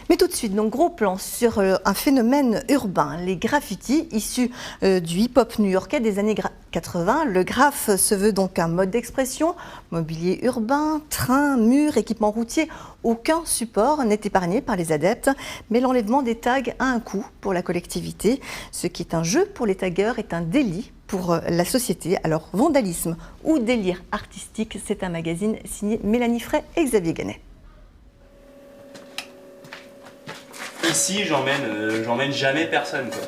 Mais tout de suite, donc gros plan sur un phénomène urbain, les graffitis issus du hip-hop new-yorkais des années 80. Le graphe se veut donc un mode d'expression, mobilier urbain, trains, murs, équipements routiers. Aucun support n'est épargné par les adeptes, mais l'enlèvement des tags a un coût pour la collectivité. Ce qui est un jeu pour les taggeurs est un délit pour la société. Alors, vandalisme ou délire artistique, c'est un magazine signé Mélanie Frey et Xavier Gannet. Ici, j'emmène jamais personne, quoi.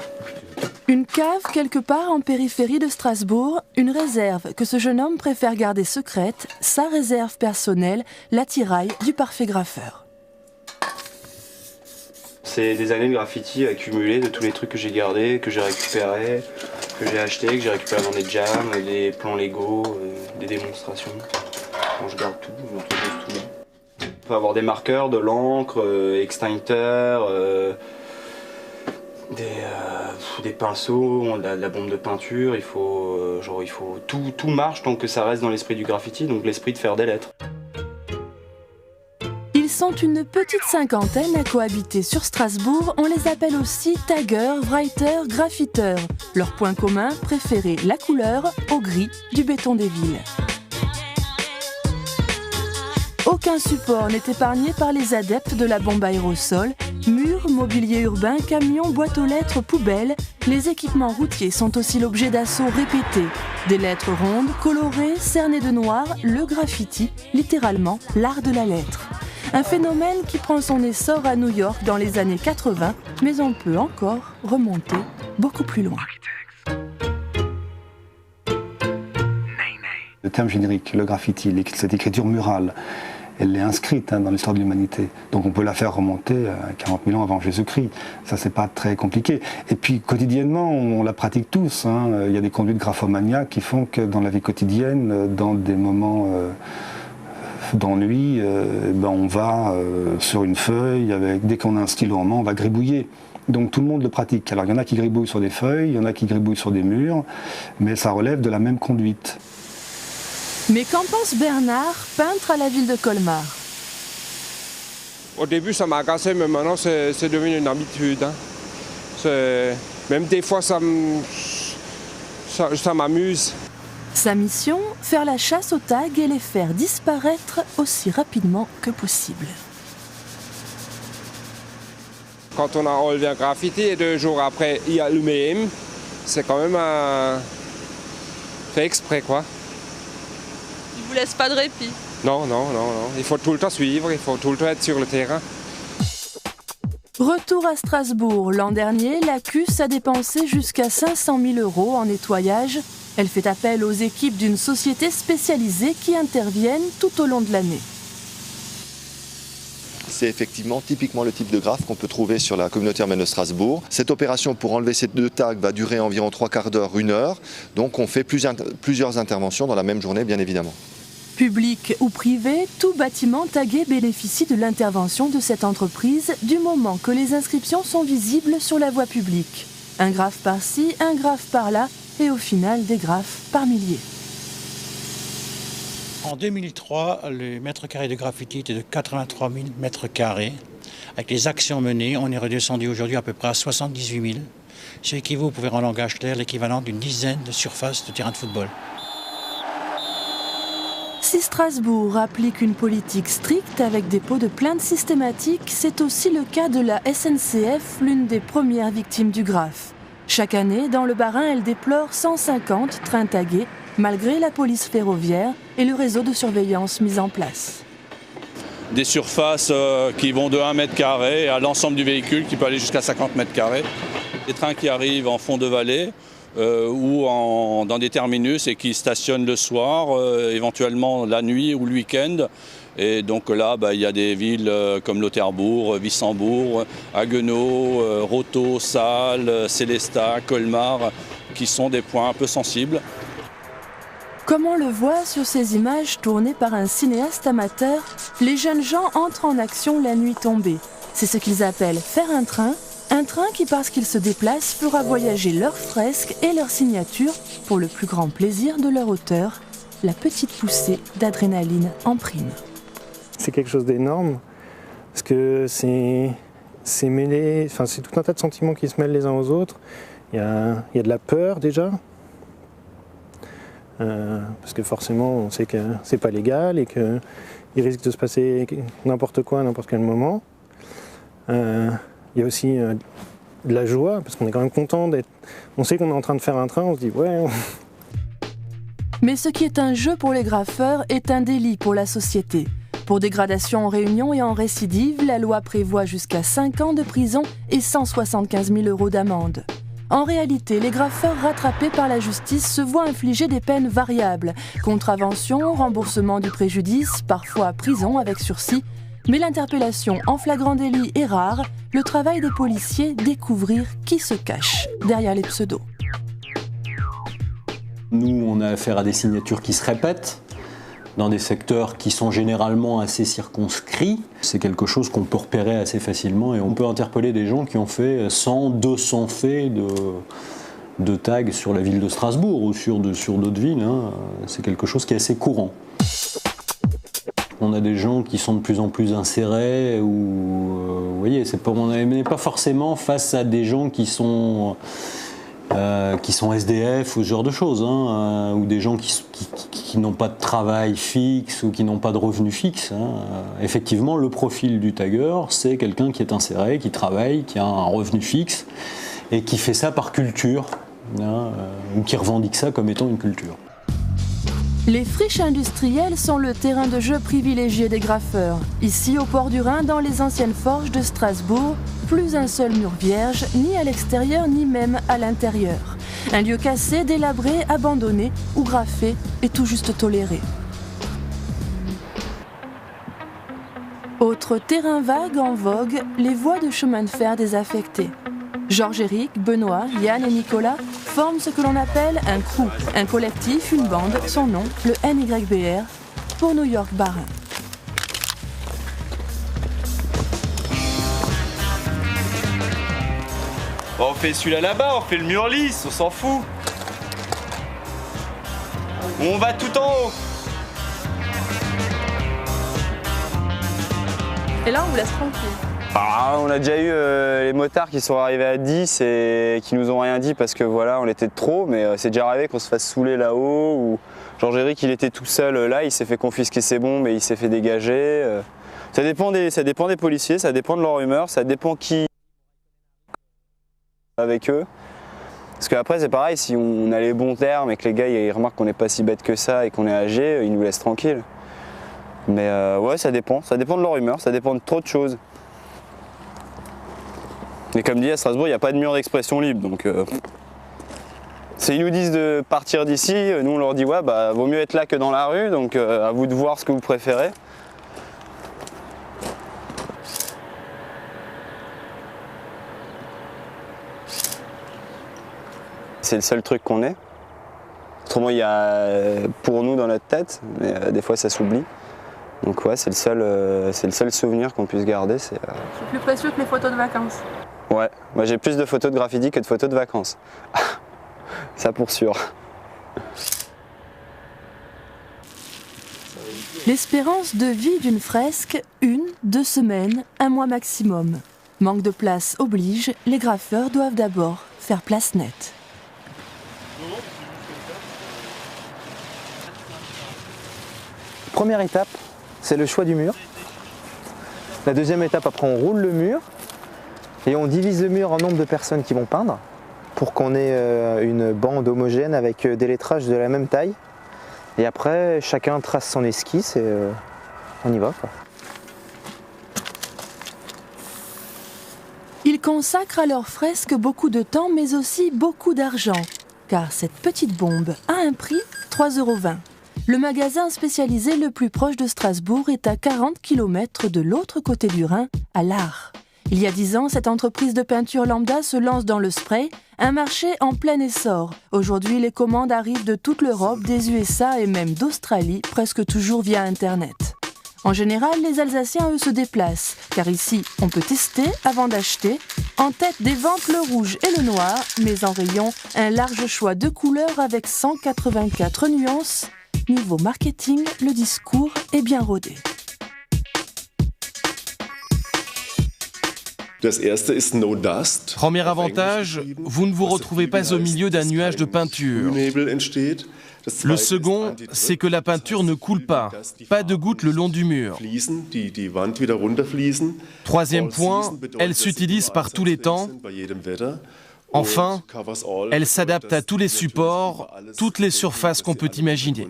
Une cave quelque part en périphérie de Strasbourg, une réserve que ce jeune homme préfère garder secrète, sa réserve personnelle, l'attirail du parfait graffeur. C'est des années de graffiti accumulées de tous les trucs que j'ai gardés, que j'ai récupérés, que j'ai achetés, que j'ai récupérés dans des jams, des plans Lego, des démonstrations. Bon, je garde tout, je retrouve tout. On peut avoir des marqueurs, de l'encre, extincteurs, des pinceaux, de la bombe de peinture. Il faut tout marche tant que ça reste dans l'esprit du graffiti, donc l'esprit de faire des lettres. Ils sont une petite cinquantaine à cohabiter sur Strasbourg. On les appelle aussi taggeurs, writers, graffiteurs. Leur point commun, préférer la couleur au gris du béton des villes. Aucun support n'est épargné par les adeptes de la bombe aérosol. Murs, mobilier urbain, camions, boîtes aux lettres, poubelles. Les équipements routiers sont aussi l'objet d'assauts répétés. Des lettres rondes, colorées, cernées de noir, le graffiti, littéralement l'art de la lettre. Un phénomène qui prend son essor à New York dans les années 80, mais on peut encore remonter beaucoup plus loin. Le terme générique, le graffiti, cette écriture murale, elle est inscrite dans l'histoire de l'humanité. Donc on peut la faire remonter à 40 000 ans avant Jésus-Christ. Ça, c'est pas très compliqué. Et puis quotidiennement, on la pratique tous. Il y a des conduites graphomaniaques qui font que dans la vie quotidienne, dans des moments d'ennui, on va sur une feuille, dès qu'on a un stylo en main, on va gribouiller. Donc tout le monde le pratique. Alors il y en a qui gribouillent sur des feuilles, il y en a qui gribouillent sur des murs, mais ça relève de la même conduite. Mais qu'en pense Bernard, peintre à la ville de Colmar? Au début ça m'a agacé, mais maintenant c'est devenu une habitude. Même des fois ça m'amuse. Sa mission, faire la chasse aux tags et les faire disparaître aussi rapidement que possible. Quand on a enlevé un graffiti et 2 jours après il y a le même, c'est quand même fait exprès, quoi. Il vous laisse pas de répit? Non. Il faut tout le temps suivre, il faut tout le temps être sur le terrain. Retour à Strasbourg. L'an dernier, la CUS a dépensé jusqu'à 500 000 € en nettoyage. Elle fait appel aux équipes d'une société spécialisée qui interviennent tout au long de l'année. C'est effectivement typiquement le type de graphe qu'on peut trouver sur la communauté urbaine de Strasbourg. Cette opération pour enlever ces 2 tags va durer environ 3/4 d'heure, 1 heure. Donc on fait plusieurs interventions dans la même journée, bien évidemment. Public ou privé, tout bâtiment tagué bénéficie de l'intervention de cette entreprise du moment que les inscriptions sont visibles sur la voie publique. Un graphe par-ci, un graphe par-là et au final des graphes par milliers. En 2003, le mètre carré de graffiti était de 83 000 mètres carrés. Avec les actions menées, on est redescendu aujourd'hui à peu près à 78 000. Ce qui équivaut, pour en langage clair, l'équivalent d'une dizaine de surfaces de terrain de football. Si Strasbourg applique une politique stricte avec dépôt de plaintes systématiques, c'est aussi le cas de la SNCF, l'une des premières victimes du graphe. Chaque année, dans le Bas-Rhin, elle déplore 150 trains tagués, malgré la police ferroviaire et le réseau de surveillance mis en place. Des surfaces qui vont de 1 mètre carré à l'ensemble du véhicule qui peut aller jusqu'à 50 mètres carrés. Des trains qui arrivent en fond de vallée ou dans des terminus et qui stationnent le soir, éventuellement la nuit ou le week-end. Et donc là, il y a des villes comme Lauterbourg, Wissembourg, Haguenau, Rothau, Salles, Sélestat, Colmar, qui sont des points un peu sensibles. Comme on le voit sur ces images tournées par un cinéaste amateur, les jeunes gens entrent en action la nuit tombée. C'est ce qu'ils appellent faire un train qui, parce qu'il se déplace, fera voyager leurs fresques et leurs signatures pour le plus grand plaisir de leur auteur, la petite poussée d'adrénaline en prime. C'est quelque chose d'énorme, parce que c'est c'est mêlé, enfin c'est tout un tas de sentiments qui se mêlent les uns aux autres. Il y a de la peur déjà, parce que forcément on sait que c'est pas légal et qu'il risque de se passer n'importe quoi à n'importe quel moment. Il y a aussi de la joie, parce qu'on est quand même content d'être... On sait qu'on est en train de faire un train, on se dit ouais... Mais ce qui est un jeu pour les graffeurs est un délit pour la société. Pour dégradation en réunion et en récidive, la loi prévoit jusqu'à 5 ans de prison et 175 000 € d'amende. En réalité, les graffeurs rattrapés par la justice se voient infliger des peines variables. Contravention, remboursement du préjudice, parfois prison avec sursis. Mais l'interpellation en flagrant délit est rare. Le travail des policiers, découvrir qui se cache derrière les pseudos. Nous, on a affaire à des signatures qui se répètent, dans des secteurs qui sont généralement assez circonscrits. C'est quelque chose qu'on peut repérer assez facilement et on peut interpeller des gens qui ont fait 100, 200 faits de tags sur la ville de Strasbourg ou sur d'autres villes. C'est quelque chose qui est assez courant. On a des gens qui sont de plus en plus insérés, vous voyez, on n'est pas forcément face à des gens qui sont SDF ou ce genre de choses, ou des gens qui n'ont pas de travail fixe ou qui n'ont pas de revenus fixes. Effectivement, le profil du tagger, c'est quelqu'un qui est inséré, qui travaille, qui a un revenu fixe et qui fait ça par culture, ou qui revendique ça comme étant une culture. Les friches industrielles sont le terrain de jeu privilégié des graffeurs. Ici, au port du Rhin, dans les anciennes forges de Strasbourg, plus un seul mur vierge, ni à l'extérieur, ni même à l'intérieur. Un lieu cassé, délabré, abandonné ou graffé et tout juste toléré. Autre terrain vague en vogue, les voies de chemin de fer désaffectées. Georges-Éric, Benoît, Yann et Nicolas forment ce que l'on appelle un crew, un collectif, une bande, son nom, le NYBR, pour New York Barin. On fait celui-là là-bas, on fait le mur lisse, on s'en fout. On va tout en haut. Et là, on vous laisse tranquille. On a déjà eu les motards qui sont arrivés à 10 et qui nous ont rien dit parce que voilà, on était de trop, mais c'est déjà arrivé qu'on se fasse saouler là-haut. Ou Georges-Éric, il était tout seul là, il s'est fait confisquer ses bombes et il s'est fait dégager. Ça dépend des policiers, ça dépend de leur humeur, ça dépend qui avec eux. Parce qu'après c'est pareil, si on a les bons termes et que les gars ils remarquent qu'on n'est pas si bête que ça et qu'on est âgé, ils nous laissent tranquilles. Mais ouais, ça dépend de leur humeur, ça dépend de trop de choses. Et comme dit à Strasbourg, il n'y a pas de mur d'expression libre, donc s'ils nous disent de partir d'ici, nous on leur dit ouais, bah vaut mieux être là que dans la rue, donc à vous de voir ce que vous préférez. C'est le seul truc qu'on ait. Autrement, il y a pour nous dans notre tête, mais des fois ça s'oublie. Donc ouais, c'est le seul souvenir qu'on puisse garder. C'est plus précieux que les photos de vacances. Ouais, moi j'ai plus de photos de graffiti que de photos de vacances. Ça pour sûr. L'espérance de vie d'une fresque, 1, 2 semaines, 1 mois maximum. Manque de place oblige, les graffeurs doivent d'abord faire place nette. Première étape, c'est le choix du mur. La deuxième étape, après on roule le mur et on divise le mur en nombre de personnes qui vont peindre pour qu'on ait une bande homogène avec des lettrages de la même taille. Et après, chacun trace son esquisse et on y va, quoi. Ils consacrent à leurs fresques beaucoup de temps mais aussi beaucoup d'argent. Car cette petite bombe a un prix, 3,20 €. Le magasin spécialisé le plus proche de Strasbourg est à 40 km de l'autre côté du Rhin, à l'Aar. Il y a 10 ans, cette entreprise de peinture lambda se lance dans le spray, un marché en plein essor. Aujourd'hui, les commandes arrivent de toute l'Europe, des USA et même d'Australie, presque toujours via Internet. En général, les Alsaciens, eux, se déplacent, car ici, on peut tester avant d'acheter. En tête des ventes, le rouge et le noir, mais en rayon, un large choix de couleurs avec 184 nuances. Niveau marketing, le discours est bien rodé. Premier avantage, vous ne vous retrouvez pas au milieu d'un nuage de peinture. Le second, c'est que la peinture ne coule pas, pas de gouttes le long du mur. Troisième point, elle s'utilise par tous les temps. Enfin, elle s'adapte à tous les supports, toutes les surfaces qu'on peut imaginer.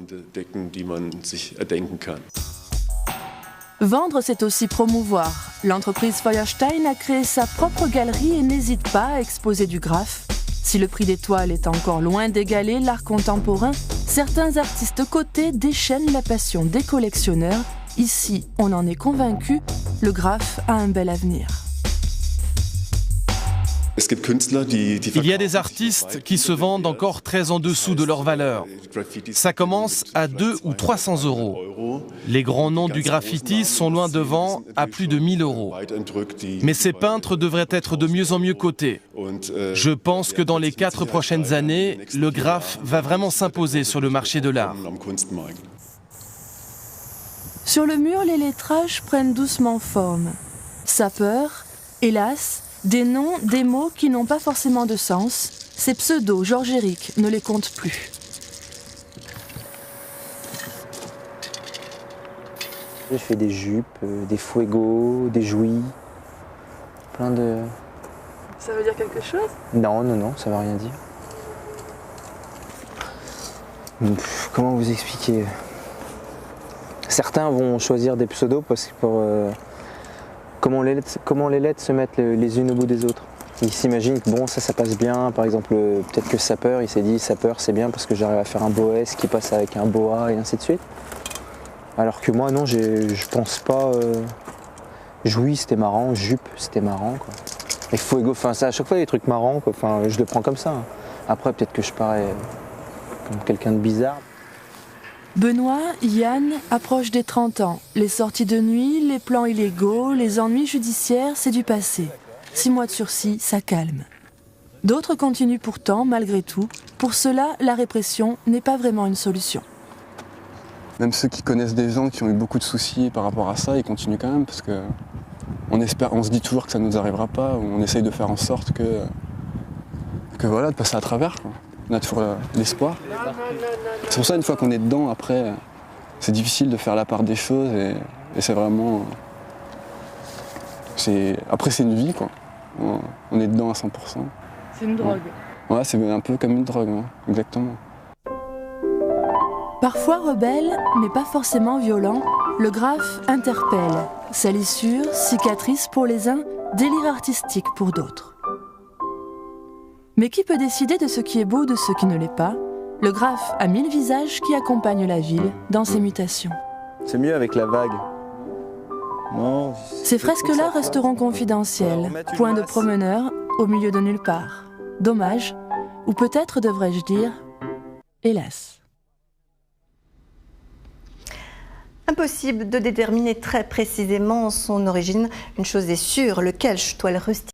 Vendre, c'est aussi promouvoir. L'entreprise Feuerstein a créé sa propre galerie et n'hésite pas à exposer du graphe. Si le prix des toiles est encore loin d'égaler l'art contemporain, certains artistes cotés déchaînent la passion des collectionneurs. Ici, on en est convaincu, le graphe a un bel avenir. Il y a des artistes qui se vendent encore très en dessous de leur valeur. Ça commence à 200 ou 300 €. Les grands noms du graffiti sont loin devant, à plus de 1000 €. Mais ces peintres devraient être de mieux en mieux cotés. Je pense que dans les 4 prochaines années, le graphe va vraiment s'imposer sur le marché de l'art. Sur le mur, les lettrages prennent doucement forme. Sapeur, hélas, des noms, des mots qui n'ont pas forcément de sens. Ces pseudos, Georges-Éric ne les compte plus. J'ai fait des jupes, des fuegos, des jouis, plein de... Ça veut dire quelque chose? Non, non, non, ça ne veut rien dire. Comment vous expliquer? Certains vont choisir des pseudos parce que pour... Comment les lettres se mettent les unes au bout des autres. Ils s'imaginent que bon, ça passe bien. Par exemple, peut-être que sapeur, il s'est dit sapeur c'est bien parce que j'arrive à faire un beau S qui passe avec un beau A et ainsi de suite. Alors que moi non, je pense pas. Jouis c'était marrant, jupe c'était marrant quoi. Et fuego, enfin ça à chaque fois des trucs marrants quoi. Enfin je le prends comme ça. Après peut-être que je parais comme quelqu'un de bizarre. Benoît, Yann approchent des 30 ans. Les sorties de nuit, les plans illégaux, les ennuis judiciaires, c'est du passé. 6 mois de sursis, ça calme. D'autres continuent pourtant, malgré tout. Pour cela, la répression n'est pas vraiment une solution. Même ceux qui connaissent des gens qui ont eu beaucoup de soucis par rapport à ça, ils continuent quand même parce que on se dit toujours que ça ne nous arrivera pas, ou on essaye de faire en sorte que voilà, de passer à travers, quoi. On a toujours l'espoir. C'est pour ça, une fois qu'on est dedans, après, c'est difficile de faire la part des choses et c'est vraiment... Après, c'est une vie, quoi. On est dedans à 100%. C'est une drogue. Ouais, c'est un peu comme une drogue, ouais, exactement. Parfois rebelle, mais pas forcément violent, le graphe interpelle. Salissure, cicatrice pour les uns, délire artistique pour d'autres. Mais qui peut décider de ce qui est beau de ce qui ne l'est pas? Le graphe a 1000 visages qui accompagnent la ville dans ses mutations. C'est mieux avec la vague. Non. Ces fresques-là resteront confidentielles, point de promeneur au milieu de nulle part. Dommage, ou peut-être devrais-je dire, hélas. Impossible de déterminer très précisément son origine. Une chose est sûre, le kelch, toile rustique,